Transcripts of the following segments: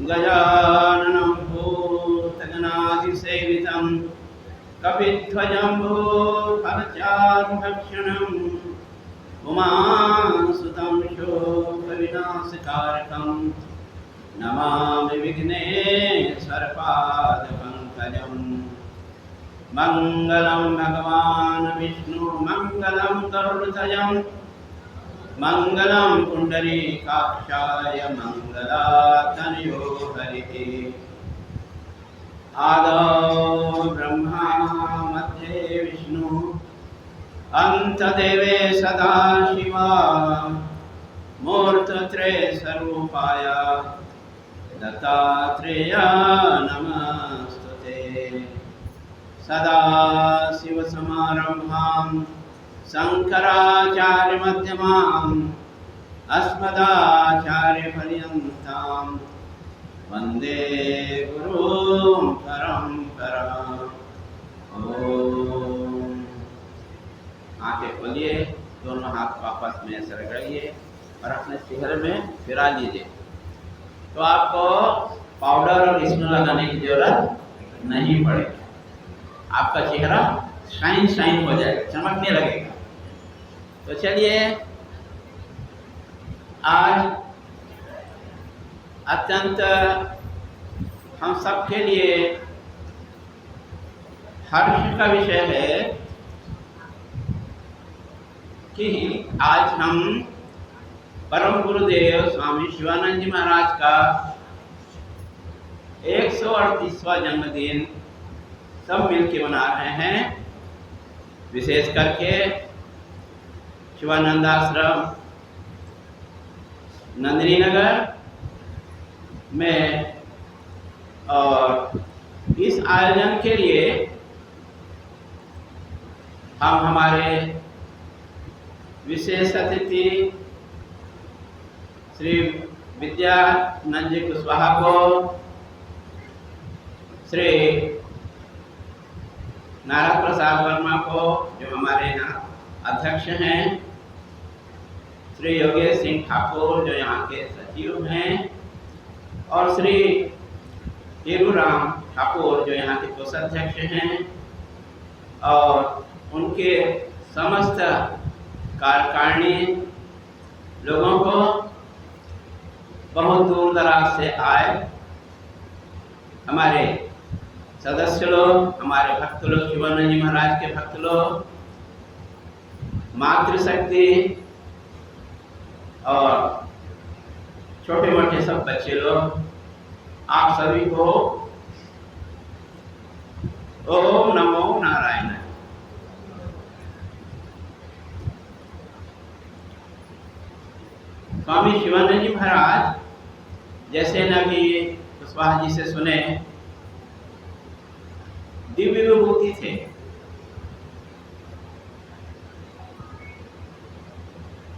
गजाननं भूतगणाधिसेवितं कपिध्वजम्बूफलचारुभक्षणम् उमासुतं शोकविनाशकारकं नमामि विघ्नेश्वरपादपङ्कजम्। मङ्गलं भगवान् विष्णु मङ्गलं गरुडध्वजम् मङ्गलं पुण्डरीकाक्षाय मङ्गलातनयो हरिः। आदौ ब्रह्मा मध्ये विष्णु अन्तदेवे सदाशिवा मूर्तत्रय स्वरूपाय दत्तात्रेय नमस्तुते। सदाशिवसमारम्भां शङ्कराचार्यमध्यमाम् अस्मदाचार्यपर्यन्तां वन्दे गुरुं परम्पराम्। ओम। आंखें खोलिए, दोनों हाथ आपस में ऐसे रगड़िए और अपने चेहरे में फिरा लीजिए। तो आपको पाउडर और स्नो लगाने की जरूरत नहीं पड़ेगी। आपका चेहरा शाइन शाइन हो जाएगा, चमकने लगेगा। तो चलिए, आज अत्यंत हम सबके लिए हर्ष का विषय है कि आज हम परम गुरुदेव स्वामी शिवानंद जी महाराज का 138वां जन्मदिन सब मिलके मना रहे हैं। विशेष करके शिवानंद आश्रम नंदिनी नगर में, और इस आयोजन के लिए हम हमारे विशेष अतिथि श्री विद्यानंद जी कुशवाहा को, श्री नारायण प्रसाद वर्मा को जो हमारे यहाँ अध्यक्ष हैं, श्री योगेश सिंह ठाकुर जो यहाँ के सचिव हैं, और श्री हीरूराम ठाकुर जो यहाँ के कोषाध्यक्ष हैं, और उनके समस्त कार्यकारिणी लोगों को, बहुत दूर दराज से आए हमारे सदस्य लोग, हमारे भक्त लोग, शिवानंद जी महाराज के भक्त लोग, मातृशक्ति और छोटे मोटे सब बच्चे लोग, आप सभी को ओम नमो नारायण। स्वामी शिवानंद जी महाराज जैसे न भी कुशवाहा जी से सुने, दिव्य विभूति थे।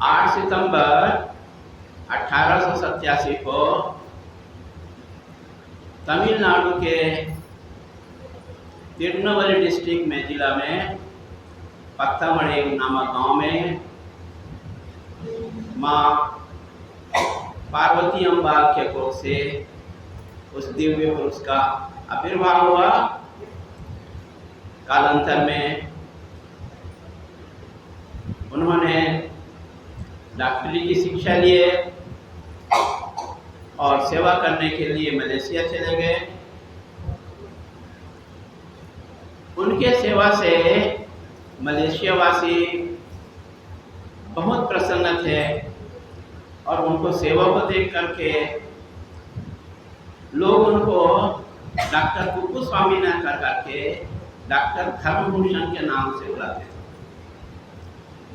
8 सितंबर 1887 को तमिलनाडु के तिरुनेलवेली डिस्ट्रिक्ट में, जिला में पत्तामढ़ी नामक गांव में माँ पार्वती अम्बाल के कोख से उस दिव्य पुरुष का आविर्भाव हुआ। कालांतर में उन्होंने डॉक्टरी की शिक्षा लिए और सेवा करने के लिए मलेशिया चले गए। उनके सेवा से मलेशिया वासी बहुत प्रसन्न थे और उनको सेवा को देख करके लोग उनको डॉक्टर कुप्पू स्वामी न कर करके डॉक्टर धर्मभूषण के नाम से बुलाते थे,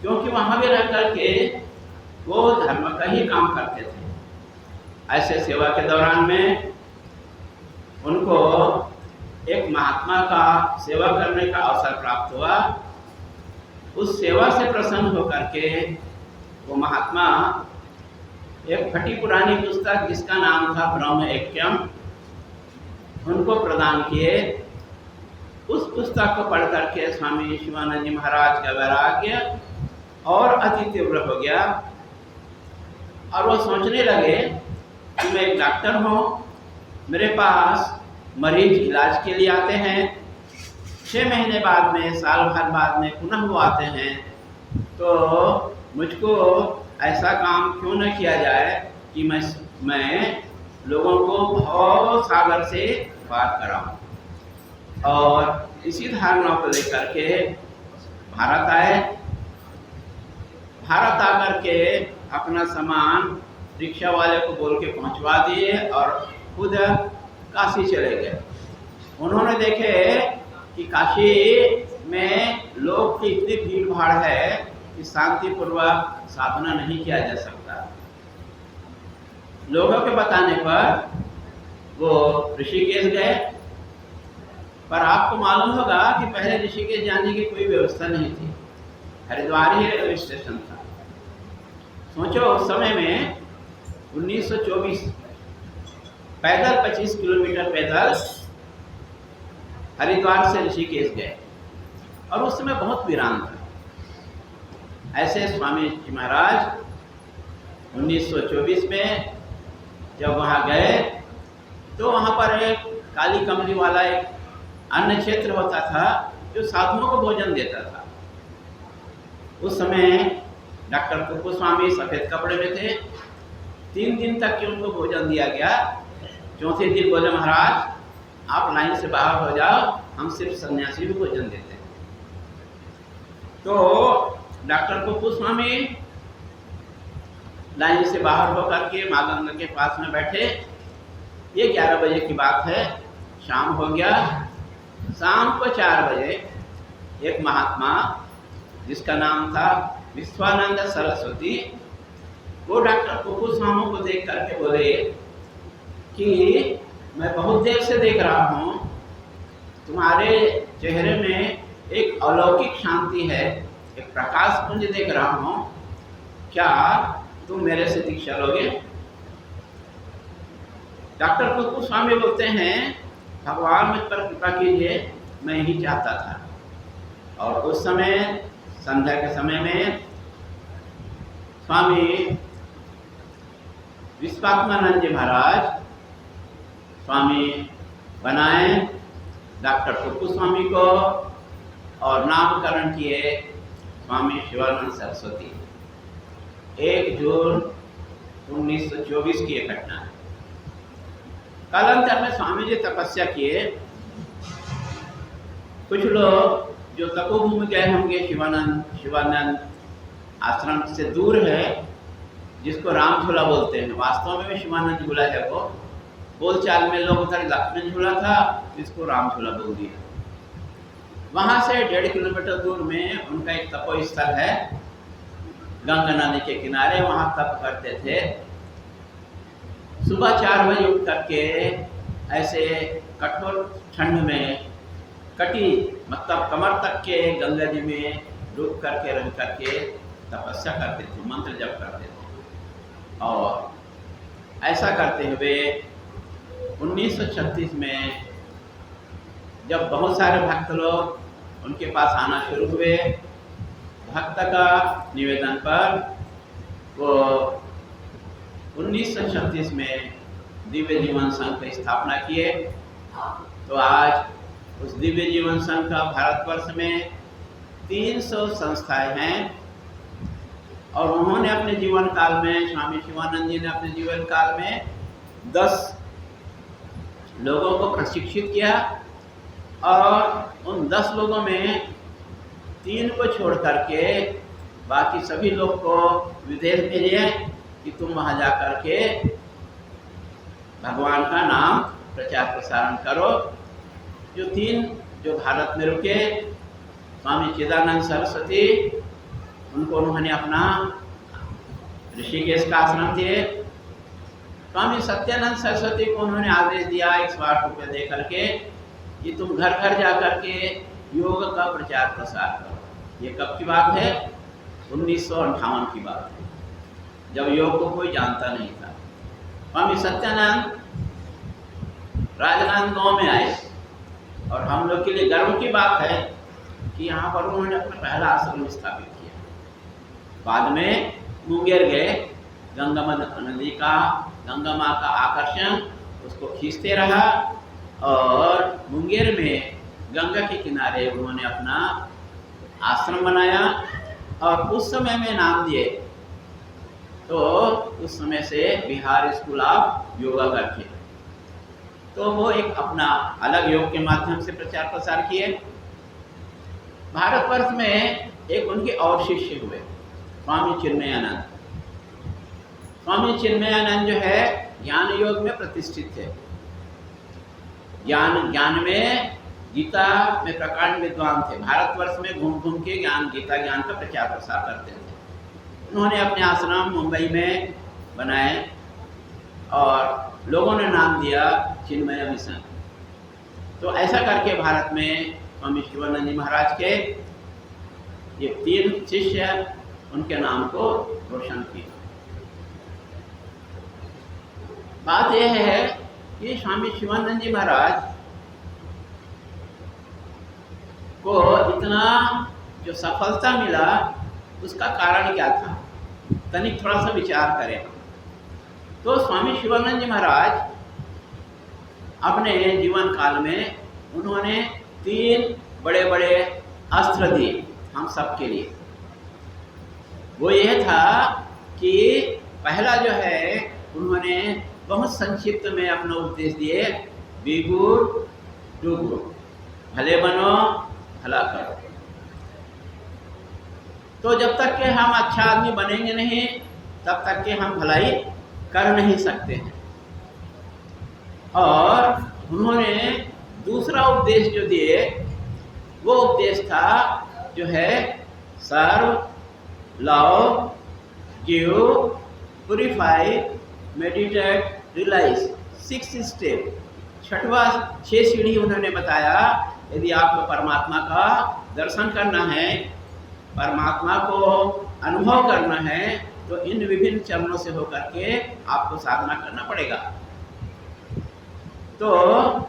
क्योंकि वहां भी रह करके वो धर्म का ही काम करते थे। ऐसे सेवा के दौरान में उनको एक महात्मा का सेवा करने का अवसर प्राप्त हुआ। उस सेवा से प्रसन्न होकर के वो महात्मा एक फटी पुरानी पुस्तक जिसका नाम था ब्रह्म ऐक्यम उनको प्रदान किए। उस पुस्तक को पढ़ करके स्वामी शिवानंद जी महाराज का वैराग्य और अति तीव्र हो गया और वो सोचने लगे कि मैं एक डॉक्टर हूँ, मेरे पास मरीज इलाज के लिए आते हैं, 6 महीने बाद में, साल भर बाद में पुनः वो आते हैं, तो मुझको ऐसा काम क्यों न किया जाए कि मैं लोगों को भव सागर से पार कराऊं। और इसी धारणा को लेकर के भारत आए। भारत आकर के अपना सामान रिक्शा वाले को बोल के पहुंचवा दिए और खुद काशी चले गए। उन्होंने देखे कि काशी में लोग की इतनी भीड़ भाड़ है कि शांतिपूर्वक साधना नहीं किया जा सकता। लोगों के बताने पर वो ऋषिकेश गए, पर आपको मालूम होगा कि पहले ऋषिकेश जाने की कोई व्यवस्था नहीं थी, हरिद्वार ही रेलवे स्टेशन था। सोचो उस समय में 1924 पैदल 25 किलोमीटर पैदल हरिद्वार से ऋषिकेश गए और उस समय बहुत वीरान था। ऐसे स्वामी जी महाराज 1924 में जब वहाँ गए तो वहाँ पर एक काली कमली वाला एक अन्न क्षेत्र होता था जो साधुओं को भोजन देता था। उस समय डॉक्टर कुप्पू स्वामी सफ़ेद कपड़े में थे। 3 दिन तक के उनको भोजन दिया गया। चौथे दिन बोले, महाराज आप लाइन से बाहर हो जाओ, हम सिर्फ सन्यासी को भोजन देते हैं। तो डॉक्टर कुप्पू स्वामी लाइन से बाहर होकर के माँ गंगा के पास में बैठे। ये 11 बजे की बात है, शाम हो गया। शाम को 4 बजे एक महात्मा जिसका नाम था विश्वानंद सरस्वती, वो डॉक्टर कुप्पू स्वामी को देख करके बोले कि मैं बहुत देर से देख रहा हूँ, तुम्हारे चेहरे में एक अलौकिक शांति है, एक प्रकाश पुंज देख रहा हूँ, क्या तुम मेरे से दीक्षा लोगे? डॉक्टर कुप्पू स्वामी बोलते हैं, भगवान मुझ पर कृपा कीजिए, मैं यही चाहता था। और उस समय संध्या के समय में स्वामी विश्वात्मानंद जी महाराज स्वामी बनाए डॉक्टर कुप्पू स्वामी को और नामकरण किए स्वामी शिवानंद सरस्वती। 1 जून 1924 की यह घटना है। कालांतर में स्वामी जी तपस्या किए। कुछ लोग जो तपोभूमि गए होंगे, शिवानंद आश्रम से दूर है, जिसको राम झूला बोलते हैं, वास्तव में शिवानंद झूला है। वो बोलचाल में लोग उधर लक्ष्मण झूला था, जिसको राम झूला बोल दिया। वहाँ से 1.5 किलोमीटर दूर में उनका एक तपो स्थल है, गंगा नदी के किनारे। वहाँ तप करते थे। सुबह 4 बजे उठ करके ऐसे कठोर ठंड में कटी मतलब कमर तक के गंगा जी में डूब करके रह करके तपस्या करते थे, मंत्र जप करते थे। और ऐसा करते हुए 1936 में जब बहुत सारे भक्त लोग उनके पास आना शुरू हुए, भक्त का निवेदन पर वो 1936 में दिव्य जीवन संघ की स्थापना किए। तो आज उस दिव्य जीवन संघ का भारतवर्ष में 300 संस्थाएं हैं। और उन्होंने अपने जीवन काल में, स्वामी शिवानंद जी ने अपने जीवन काल में 10 लोगों को प्रशिक्षित किया और उन 10 लोगों में 3 को छोड़ करके बाकी सभी लोग को विदेश भेजे कि तुम वहाँ जा करके भगवान का नाम प्रचार प्रसारण करो। जो 3 जो भारत में रुके, स्वामी चिदानंद सरस्वती, उनको उन्होंने अपना ऋषिकेश का आश्रम दिए। स्वामी सत्यानंद सरस्वती को उन्होंने आदेश दिया 108 रुपये दे करके कि तुम घर घर जा करके योग का प्रचार प्रसार करो। ये कब की बात है? 1958 की बात है, जब योग को कोई जानता नहीं था। स्वामी सत्यानंद राजनांदगांव में आए और हम लोग के लिए गर्व की बात है कि यहाँ पर उन्होंने अपना पहला आश्रम स्थापित किया। बाद में मुंगेर गए, गंगा नदी का, गंगा माँ का आकर्षण उसको खींचते रहा और मुंगेर में गंगा के किनारे उन्होंने अपना आश्रम बनाया और उस समय में नाम दिए तो उस समय से बिहार स्कूल ऑफ योगा करके, तो वो एक अपना अलग योग के माध्यम से प्रचार प्रसार किए। भारतवर्ष में एक उनके और शिष्य हुए स्वामी चिन्मयानंद। स्वामी चिन्मयानंद जो है ज्ञान योग में प्रतिष्ठित थे। ज्ञान में गीता में प्रकांड विद्वान थे। भारतवर्ष में घूम घूम के गीता ज्ञान का प्रचार प्रसार करते थे। उन्होंने अपने आश्रम मुंबई में बनाए और लोगों ने नाम दिया चिन्मय मिशन। तो ऐसा करके भारत में स्वामी शिवानंद जी महाराज के ये 3 शिष्य उनके नाम को रोशन किया। बात यह है कि स्वामी शिवानंद जी महाराज को इतना जो सफलता मिला उसका कारण क्या था, तनिक थोड़ा सा विचार करें। तो स्वामी शिवानंद जी महाराज अपने जीवन काल में उन्होंने 3 बड़े बड़े अस्त्र दिए हम सबके लिए। वो यह था कि पहला जो है उन्होंने बहुत संक्षिप्त में अपना उपदेश दिए, बी गुड डू गुड, भले बनो भला करो। तो जब तक कि हम अच्छा आदमी बनेंगे नहीं तब तक कि हम भलाई कर नहीं सकते हैं। और उन्होंने दूसरा उपदेश जो दिए वो उपदेश था जो है serve, love, give, purify, meditate, realize, 6 step, 6 सीढ़ी उन्होंने बताया। यदि आपको परमात्मा का दर्शन करना है, परमात्मा को अनुभव करना है तो इन विभिन्न चरणों से होकर के आपको साधना करना पड़ेगा। तो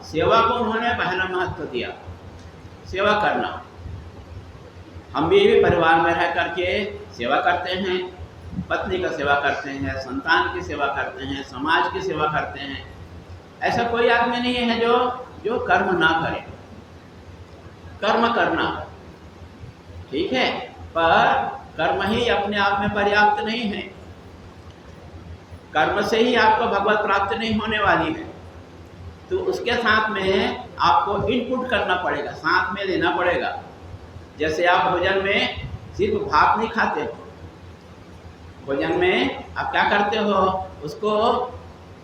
सेवा को उन्होंने पहला महत्व दिया, सेवा करना। हम भी परिवार में रह करके सेवा करते हैं, पत्नी का सेवा करते हैं, संतान की सेवा करते हैं, समाज की सेवा करते हैं। ऐसा कोई आदमी नहीं है जो कर्म ना करे। कर्म करना ठीक है, पर कर्म ही अपने आप में पर्याप्त नहीं है। कर्म से ही आपको भगवत प्राप्ति नहीं होने वाली है, तो उसके साथ में आपको इनपुट करना पड़ेगा, साथ में लेना पड़ेगा। जैसे आप भोजन में सिर्फ भात नहीं खाते हो, भोजन में आप क्या करते हो, उसको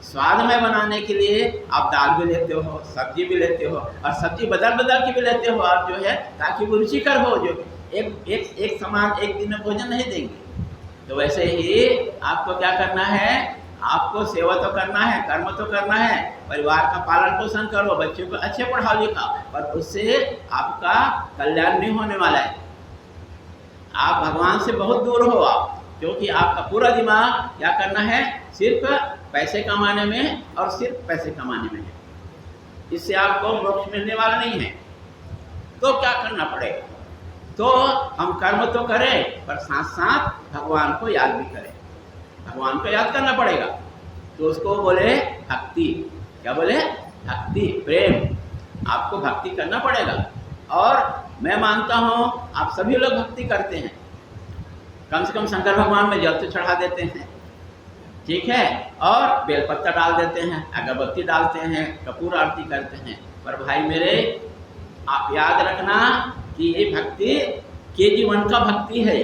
स्वादमय बनाने के लिए आप दाल भी लेते हो, सब्जी भी लेते हो, और सब्जी बदल बदल के भी लेते हो आप, जो है ताकि वो रुचिकर हो। जो एक समान एक दिन में भोजन नहीं देंगे। तो वैसे ही आपको क्या करना है, आपको सेवा तो करना है, कर्म तो करना है, परिवार का पालन पोषण करो, बच्चों को अच्छे पढ़ाओ लिखाओ, पर उससे आपका कल्याण नहीं होने वाला है। आप भगवान से बहुत दूर हो आप, क्योंकि आपका पूरा दिमाग क्या करना है, सिर्फ पैसे कमाने में और सिर्फ पैसे कमाने में है। इससे आपको मोक्ष मिलने वाला नहीं है। तो क्या करना पड़ेगा, तो हम कर्म तो करें पर साथ साथ भगवान को याद भी करें। भगवान को याद करना पड़ेगा, तो उसको बोले भक्ति। क्या बोले? भक्ति, प्रेम। आपको भक्ति करना पड़ेगा। और मैं मानता हूँ आप सभी लोग भक्ति करते हैं, कम से कम शंकर भगवान में जल तो चढ़ा देते हैं, ठीक है, और बेलपत्ता डाल देते हैं, अगरबत्ती डालते हैं, कपूर आरती करते हैं। पर भाई मेरे, आप याद रखना कि ये भक्ति KG1 का भक्ति है।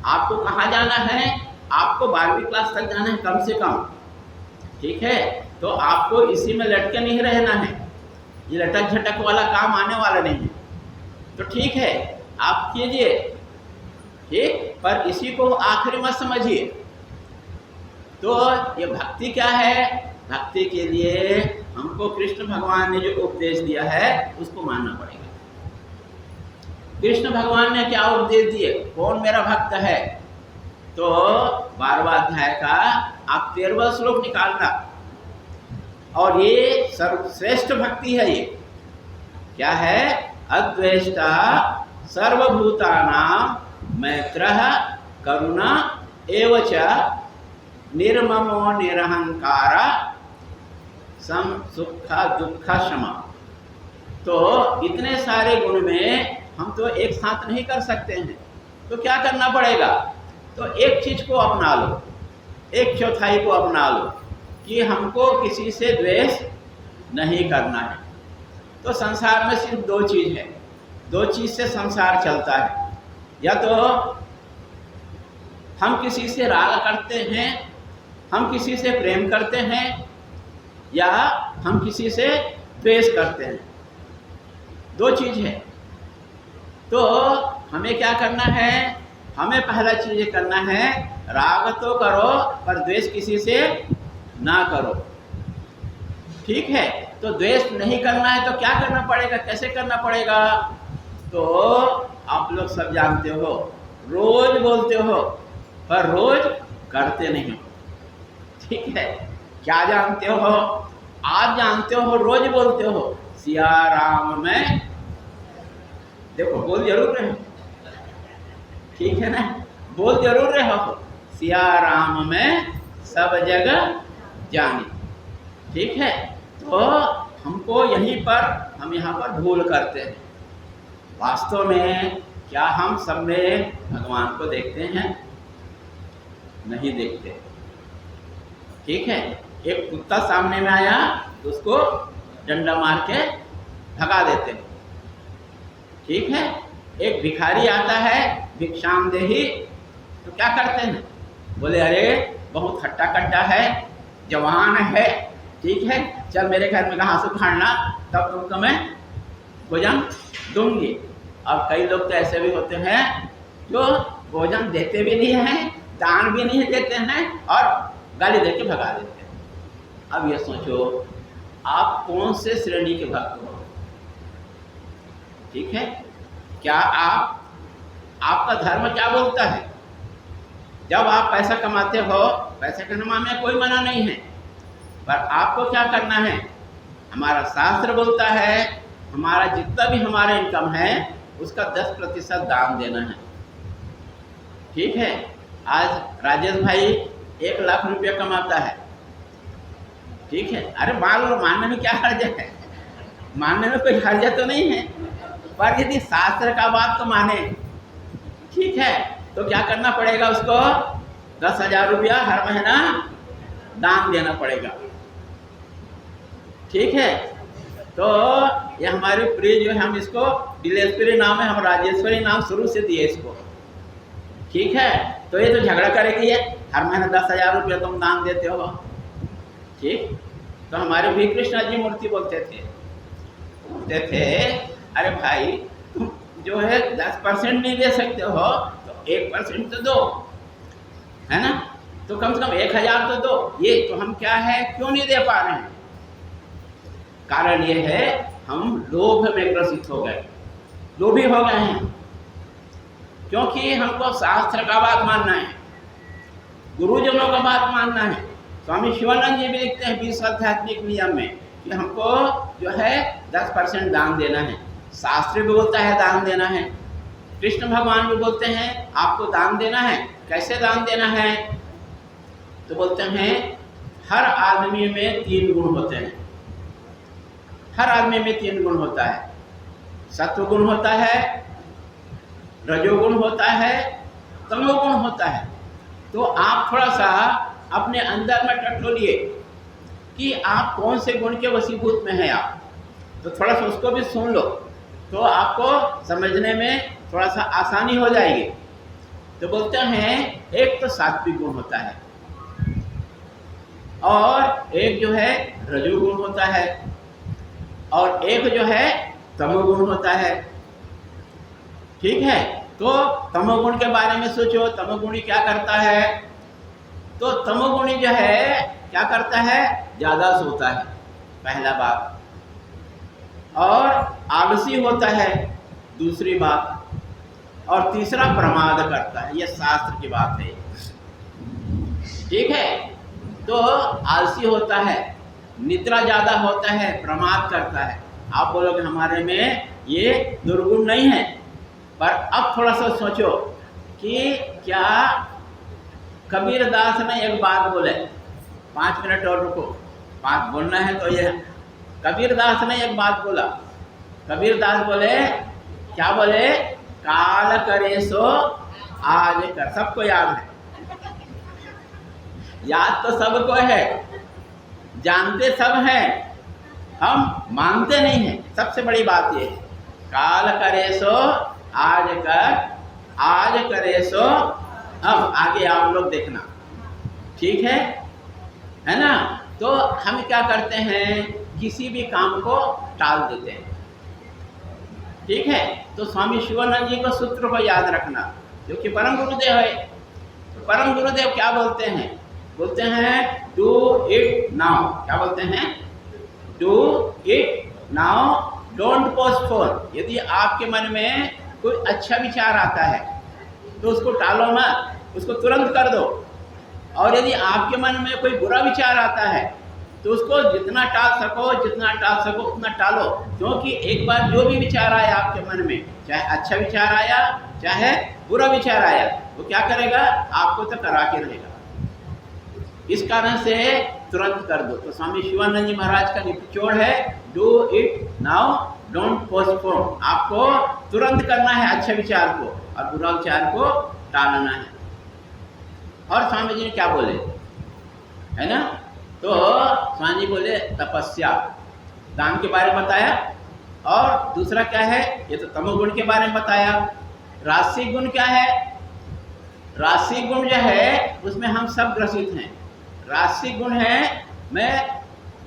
आपको कहाँ जाना है, आपको 12वीं क्लास तक जाना है कम से कम, ठीक है। तो आपको इसी में लटके नहीं रहना है, ये लटक झटक वाला काम आने वाला नहीं है। तो ठीक है, आप कीजिए, ठीक, पर इसी को आखिरी मत समझिए। तो ये भक्ति क्या है? भक्ति के लिए हमको कृष्ण भगवान ने जो उपदेश दिया है उसको मानना पड़ेगा। कृष्ण भगवान ने क्या उपदेश दिए? कौन मेरा भक्त है? तो 12वां अध्याय का आप 13वां श्लोक निकालना, और ये सर्वश्रेष्ठ भक्ति है। ये क्या है? अद्वेष्टा सर्वभूतानां मैत्रः करुणा एवच निर्ममो निरहंकार सम सुख दुख क्षमा। तो इतने सारे गुण में हम तो एक साथ नहीं कर सकते हैं, तो क्या करना पड़ेगा? तो एक चीज को अपना लो, एक चौथाई को अपना लो कि हमको किसी से द्वेष नहीं करना है। तो संसार में सिर्फ दो चीज है, दो चीज से संसार चलता है। या तो हम किसी से राग करते हैं, हम किसी से प्रेम करते हैं, या हम किसी से द्वेष करते हैं। दो चीज है। तो हमें क्या करना है? हमें पहला चीज ये करना है, राग तो करो पर द्वेष किसी से ना करो। ठीक है? तो द्वेष नहीं करना है तो क्या करना पड़ेगा? कैसे करना पड़ेगा? तो आप लोग सब जानते हो, रोज बोलते हो पर रोज करते नहीं हो। ठीक है? क्या जानते हो? आज जानते हो, रोज बोलते हो सिया राम में, देखो बोल जरूर रहे हो। ठीक है ना? बोल जरूर रहे हो, सिया राम में सब जगह जानी। ठीक है? तो हमको यहीं पर, हम यहाँ पर भूल करते हैं। वास्तव में क्या हम सब में भगवान को देखते हैं? नहीं देखते। ठीक है? एक कुत्ता सामने में आया तो उसको डंडा मार के भगा देते हैं। ठीक है? एक भिखारी आता है, भिक्षाम देही, तो क्या करते हैं? बोले अरे बहुत खट्टा कट्टा है, जवान है, ठीक है, चल मेरे घर में घास उखाड़ना, तब तुमको मैं भोजन दूंगी। अब कई लोग तो ऐसे भी होते हैं जो भोजन देते भी नहीं हैं, दान भी नहीं देते हैं और गाली दे के भगा देते हैं। अब ये सोचो आप कौन से श्रेणी के भक्त हो? ठीक है? क्या आपका धर्म क्या बोलता है? जब आप पैसा कमाते हो, पैसे कमाने में कोई मना नहीं है, पर आपको क्या करना है? हमारा शास्त्र बोलता है हमारा जितना भी हमारा इनकम है उसका 10% दान देना है। ठीक है? आज राजेश भाई 1 लाख रुपया कमाता है। ठीक है? अरे मान लो, मानने में क्या हर्ज है? मानने में कोई हर्ज तो नहीं है, पर यदि शास्त्र का बात तो माने, ठीक है, तो क्या करना पड़ेगा? उसको 10,000 रुपया हर महीना दान देना पड़ेगा। ठीक है? तो ये हमारे प्रिय जो है, हम इसको दिलेश्वरी नाम है, हम राजेश्वरी नाम शुरू से दिए इसको। ठीक है? तो ये तो झगड़ा करेगी है, हर महीने 10,000 रुपया तुम दान देते हो। ठीक? तो हमारे भी कृष्णा जी मूर्ति बोलते थे अरे भाई तुम जो है 10% नहीं दे सकते हो तो 1% तो दो, है ना? तो कम से कम 1,000 तो दो। ये तो हम क्या है, क्यों नहीं दे पा रहे हैं? कारण ये है हम लोभ में ग्रसित हो गए, लोभी हो गए हैं। क्योंकि हमको शास्त्र का बात मानना है, गुरुजनों का बात मानना है। स्वामी शिवानंद जी भी लिखते हैं 20 आध्यात्मिक नियम में कि हमको जो है 10% दान देना है। शास्त्र भी बोलता है दान देना है, कृष्ण भगवान भी बोलते हैं आपको दान देना है। कैसे दान देना है? तो बोलते हैं हर आदमी में 3 गुण होते हैं। हर आदमी में 3 गुण होता है। सत्व गुण होता है, रजोगुण होता है, तमोगुण होता है। तो आप थोड़ा सा अपने अंदर में टटोलिए कि आप कौन से गुण के वशीभूत में हैं आप। तो थोड़ा सा उसको भी सुन लो तो आपको समझने में थोड़ा सा आसानी हो जाएगी। तो बोलते हैं एक तो सात्विक गुण होता है और एक जो है रजोगुण होता है और एक जो है तमोगुण होता है। ठीक है? तो तमोगुण के बारे में सोचो, तमोगुणी क्या करता है? तो तमोगुणी जो है क्या करता है, ज़्यादा सोता है, पहला बात, और आलसी होता है, दूसरी बात, और तीसरा प्रमाद करता है। ये शास्त्र की बात है, ठीक है। तो आलसी होता है, निद्रा ज़्यादा होता है, प्रमाद करता है। आप बोलोगे हमारे में ये दुर्गुण नहीं है, पर अब थोड़ा सा सोचो कि क्या कबीर दास ने एक बात बोले, 5 मिनट और रुको, बात बोलना है तो ये कबीर दास ने एक बात बोला। कबीर दास बोले, क्या बोले, काल करे सो आज कर। सबको याद है, याद तो सबको है, जानते सब हैं, हम मानते नहीं हैं। सबसे बड़ी बात ये है, काल करे सो आज कर, आज करे सो अब। आगे आप लोग देखना, ठीक है ना। तो हम क्या करते हैं, किसी भी काम को टाल देते हैं, ठीक है। तो स्वामी शिवानंद जी को सूत्र को याद रखना, जो कि परम गुरुदेव है। तो परम गुरुदेव क्या बोलते हैं, बोलते हैं डू इट नाउ। क्या बोलते हैं, do it now, don't postpone. यदि आपके मन में कोई अच्छा विचार आता है तो उसको टालो मत, उसको तुरंत कर दो। और यदि आपके मन में कोई बुरा विचार आता है तो उसको जितना टाल सको, जितना टाल सको उतना टालो। क्योंकि एक बार जो भी विचार आया आपके मन में, चाहे अच्छा विचार आया चाहे बुरा विचार आया, वो क्या करेगा, आपको तो करा के रहेगा। इस कारण से तुरंत कर दो। तो स्वामी शिवानंद जी महाराज का निचोड़ है, do it now don't postpone. आपको तुरंत करना है अच्छा विचार को, और बुरा विचार को टालना है। और स्वामी जी ने क्या बोले, है ना। तो स्वामी जी बोले तपस्या, दान के बारे में बताया, और दूसरा क्या है, ये तो तमोगुण के बारे में बताया। राजसिक गुण क्या है, राजसिक गुण जो है उसमें हम सब ग्रसित हैं। राजसिक गुण है, मैं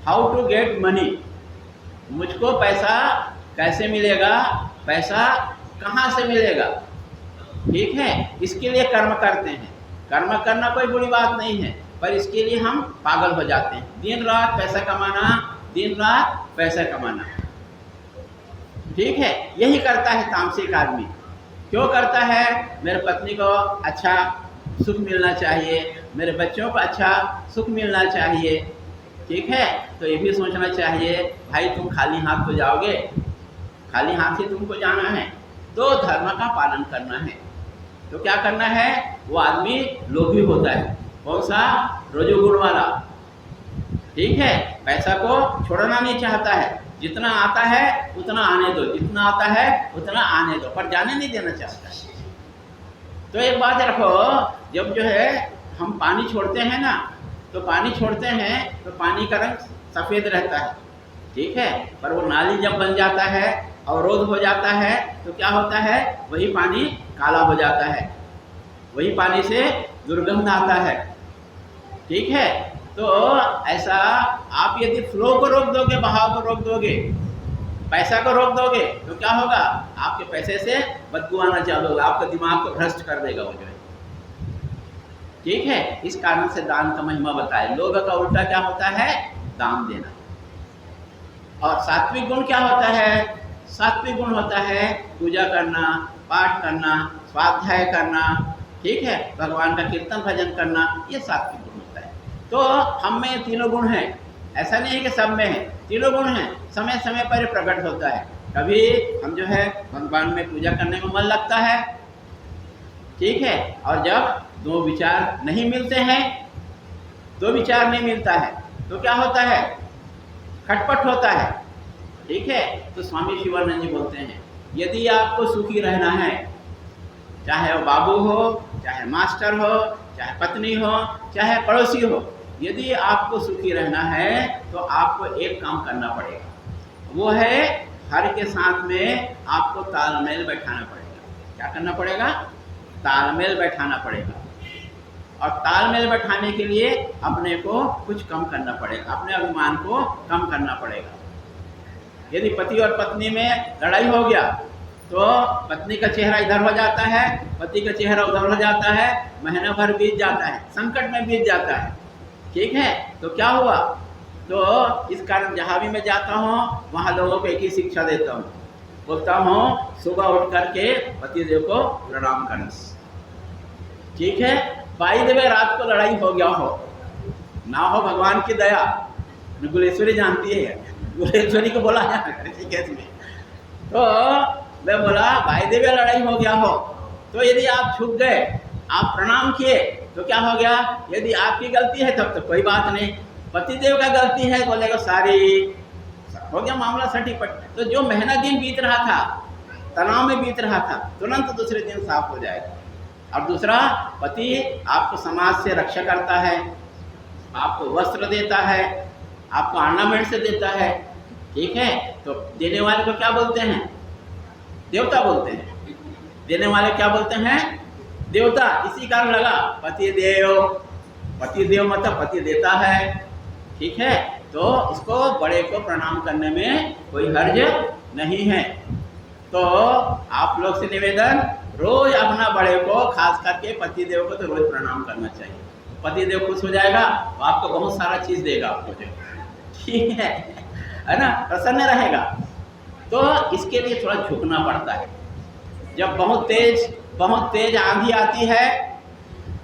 हाउ टू गेट मनी, मुझको पैसा कैसे मिलेगा, पैसा कहाँ से मिलेगा, ठीक है। इसके लिए कर्म करते हैं। कर्म करना कोई बुरी बात नहीं है, पर इसके लिए हम पागल हो जाते हैं। दिन रात पैसा कमाना, दिन रात पैसा कमाना, ठीक है। यही करता है तामसिक आदमी। क्यों करता है, मेरे पत्नी को अच्छा सुख मिलना चाहिए, मेरे बच्चों को अच्छा सुख मिलना चाहिए, ठीक है। तो ये भी सोचना चाहिए, भाई तुम खाली हाथ तो जाओगे, खाली हाथ ही तुमको जाना है, तो धर्म का पालन करना है। तो क्या करना है, वो आदमी लोभी होता है। कौन सा, रजोगुण वाला, ठीक है। पैसा को छोड़ना नहीं चाहता है, जितना आता है उतना आने दो, जितना आता है उतना आने दो, पर जाने नहीं देना चाहता है। तो एक बात रखो, जब जो है हम पानी छोड़ते हैं ना, तो पानी छोड़ते हैं तो पानी का रंग सफ़ेद रहता है, ठीक है। पर वो नाली जब बन जाता है, अवरोध हो जाता है, तो क्या होता है, वही पानी काला हो जाता है, वही पानी से दुर्गंध आता है, ठीक है। तो ऐसा आप यदि फ्लो को रोक दोगे, बहाव को रोक दोगे, पैसा को रोक दोगे, तो क्या होगा, आपके पैसे से बदबू आना चालू होगा, आपका दिमाग को भ्रष्ट कर देगा वो जो है, ठीक है। इस कारण से दान का महिमा बताए। लोभ का उल्टा क्या होता है, दान देना। और सात्विक गुण क्या होता है, सात्विक गुण होता है पूजा करना, पाठ करना, स्वाध्याय करना, ठीक है, भगवान का कीर्तन भजन करना, ये सात्विक गुण होता है। तो हम में तीनों गुण हैं, ऐसा नहीं है कि सब में है, तीनों गुण हैं, समय समय पर प्रकट होता है। कभी हम जो है भगवान में पूजा करने में मन लगता है, ठीक है। और जब दो विचार नहीं मिलते हैं, दो विचार नहीं मिलता है, तो क्या होता है, खटपट होता है, ठीक है। तो स्वामी शिवानंद जी बोलते हैं, यदि आपको सुखी रहना है, चाहे वो बाबू हो, चाहे मास्टर हो, चाहे पत्नी हो, चाहे पड़ोसी हो, यदि आपको सुखी रहना है तो आपको एक काम करना पड़ेगा, वो है हर के साथ में आपको तालमेल बैठाना पड़ेगा। क्या करना पड़ेगा, तालमेल बैठाना पड़ेगा। और तालमेल बैठाने के लिए अपने को कुछ कम करना पड़ेगा, अपने अभिमान को कम करना पड़ेगा। यदि पति और पत्नी में लड़ाई हो गया तो पत्नी का चेहरा इधर हो जाता है, पति का चेहरा उधर हो जाता है, महीना भर बीत जाता है, संकट में बीत जाता है। ठीक है, तो क्या हुआ? तो इस कारण जहाँ भी मैं जाता हूँ वहाँ लोगों को एक ही शिक्षा देता हूँ, बोलता हूँ सुबह उठ करके पतिदेव को प्रणाम करना। ठीक है, बाई द वे रात को लड़ाई हो गया हो ना हो, भगवान की दया, गुलेश्वरी जानती है, गुलेश्वरी को बोला है ऋषिकेश में। तो मैं बोला भाई देव लड़ाई हो गया हो तो यदि आप झुक गए, आप प्रणाम किए तो क्या हो गया? यदि आपकी गलती है तब तो कोई बात नहीं, पतिदेव का गलती है बोलेगा सारी, हो गया मामला सटीपट। तो जो महीना दिन बीत रहा था, तनाव में बीत रहा था, तुरंत दूसरे दिन साफ हो जाएगा। और दूसरा, पति आपको समाज से रक्षा करता है, आपको वस्त्र देता है, आपको ऑर्नामेंट से देता है। ठीक है, तो देने वाले को क्या बोलते हैं? देवता बोलते हैं। देने वाले क्या बोलते हैं? देवता। इसी कारण लगा पति देव, पति देव मतलब पति देता है। ठीक है, तो इसको बड़े को प्रणाम करने में कोई हर्ज नहीं है। तो आप लोग से निवेदन, रोज अपना बड़े को, खास करके पति देव को तो रोज प्रणाम करना चाहिए। पति देव खुश हो जाएगा तो आपको बहुत सारा चीज देगा आपको जो। ठीक है ना, प्रसन्न रहेगा। तो इसके लिए थोड़ा झुकना पड़ता है। जब बहुत तेज आंधी आती है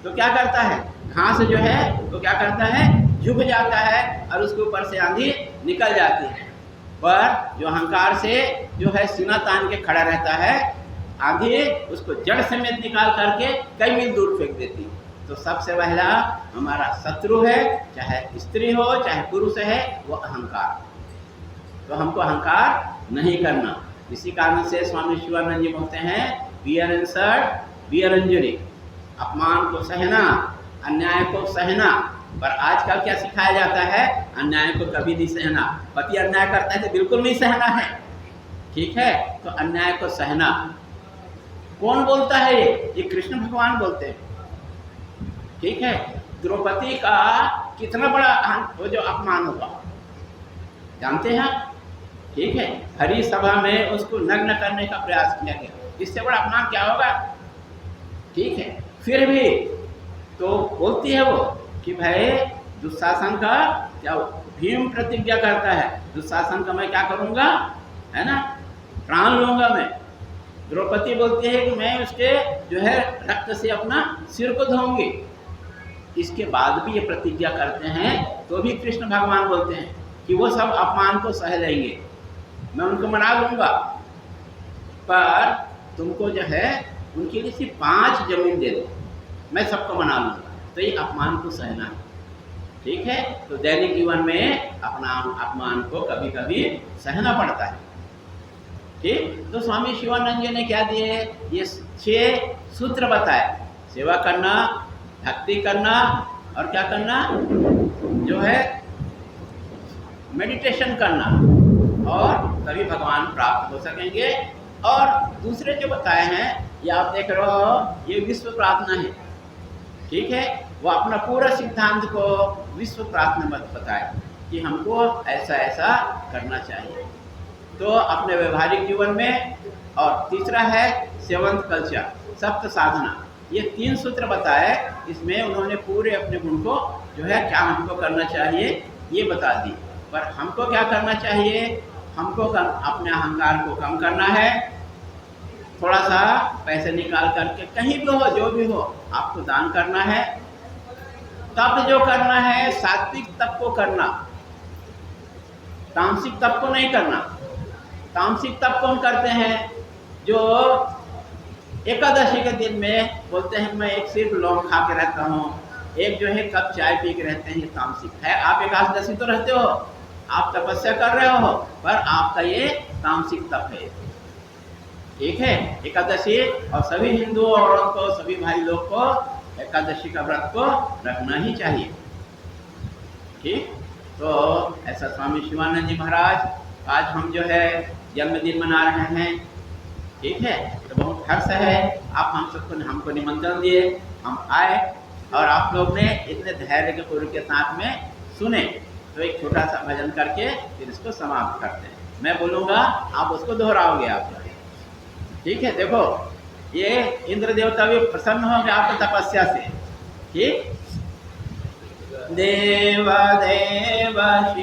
तो क्या करता है? घास जो है तो क्या करता है? झुक जाता है और उसके ऊपर से आंधी निकल जाती है। पर जो अहंकार से जो है सीना तान के खड़ा रहता है, आंधी उसको जड़ समेत निकाल करके कई मील दूर फेंक देती है। तो सबसे पहला हमारा शत्रु है, चाहे स्त्री हो चाहे पुरुष है, वो अहंकार। तो हमको अहंकार नहीं करना। इसी कारण से स्वामी शिवानंद जी बोलते हैं, बियर इंसर्ट बियर इंजरी, अपमान को सहना, अन्याय को सहना। पर आजकल क्या सिखाया जाता है? अन्याय को कभी नहीं सहना। पति अन्याय करता है तो बिल्कुल नहीं सहना है। ठीक है, तो अन्याय को सहना कौन बोलता है? ये कृष्ण भगवान बोलते हैं। ठीक है, द्रौपदी का कितना बड़ा वो जो अपमान होगा जानते हैं? ठीक है, हरि सभा में उसको नग्न करने का प्रयास किया गया, इससे बड़ा अपमान क्या होगा? ठीक है, फिर भी तो बोलती है वो कि भाई दुशासन का क्या, भीम प्रतिज्ञा करता है दुशासन का मैं क्या करूँगा, है ना, प्राण लूँगा मैं। द्रौपदी बोलती है कि मैं उसके जो है रक्त से अपना सिर को धोऊंगी। इसके बाद भी ये प्रतिज्ञा करते हैं तो भी कृष्ण भगवान बोलते हैं कि वो सब अपमान को सह लेंगे, मैं उनको मना लूँगा, पर तुमको जो है उनके लिए सिर्फ 5 जमीन दे दो, मैं सबको मना लूँगा। तो ये अपमान को सहना है। ठीक है, तो दैनिक जीवन में अपना अपमान को कभी कभी सहना पड़ता है। ठीक, तो स्वामी शिवानंद जी ने क्या दिए? ये 6 सूत्र बताए। सेवा करना, भक्ति करना, और क्या करना, जो है मेडिटेशन करना, और तभी भगवान प्राप्त हो सकेंगे। और दूसरे जो बताए हैं ये आप देख रहे हो, ये विश्व प्रार्थना है। ठीक है, वो अपना पूरा सिद्धांत को विश्व प्रार्थना मत बताए कि हमको ऐसा ऐसा करना चाहिए। तो अपने व्यवहारिक जीवन में, और तीसरा है सेवंथ कल्चर, सप्त साधना, ये 3 सूत्र बताए। इसमें उन्होंने पूरे अपने गुण को जो है क्या हमको करना चाहिए ये बता दी। पर हमको क्या करना चाहिए? हमको अपने अहंकार को कम करना है। थोड़ा सा पैसे निकाल करके कहीं भी हो, जो भी हो, आपको दान करना है। तप जो करना है सात्विक तप को करना, तामसिक तप को नहीं करना। तामसिक तप कौन करते हैं? जो एकादशी के दिन में बोलते हैं मैं एक सिर्फ लौंग खा के रहता हूँ, एक जो है कप चाय पी के रहते हैं, ये तामसिक है। आप एकादशी तो रहते हो, आप तपस्या कर रहे हो, पर आपका ये तामसिक तप है। ठीक है, एकादशी, और सभी हिंदू औरत को, सभी भाई लोग को एकादशी का व्रत को रखना ही चाहिए। ठीक, तो ऐसा स्वामी शिवानंद जी महाराज आज हम जो है जन्मदिन मना रहे हैं। ठीक है, तो बहुत हर्ष है, आप हम सबको हमको निमंत्रण दिए, हम आए, और आप लोग ने इतने धैर्य के पूर्व के साथ में सुने। तो एक छोटा सा भजन करके फिर इसको समाप्त करते हैं। मैं बोलूँगा, आप उसको दोहराओगे आप। ठीक है, देखो ये इंद्र देवता भी प्रसन्न होंगे आपकी तपस्या से। ठीक, देव देव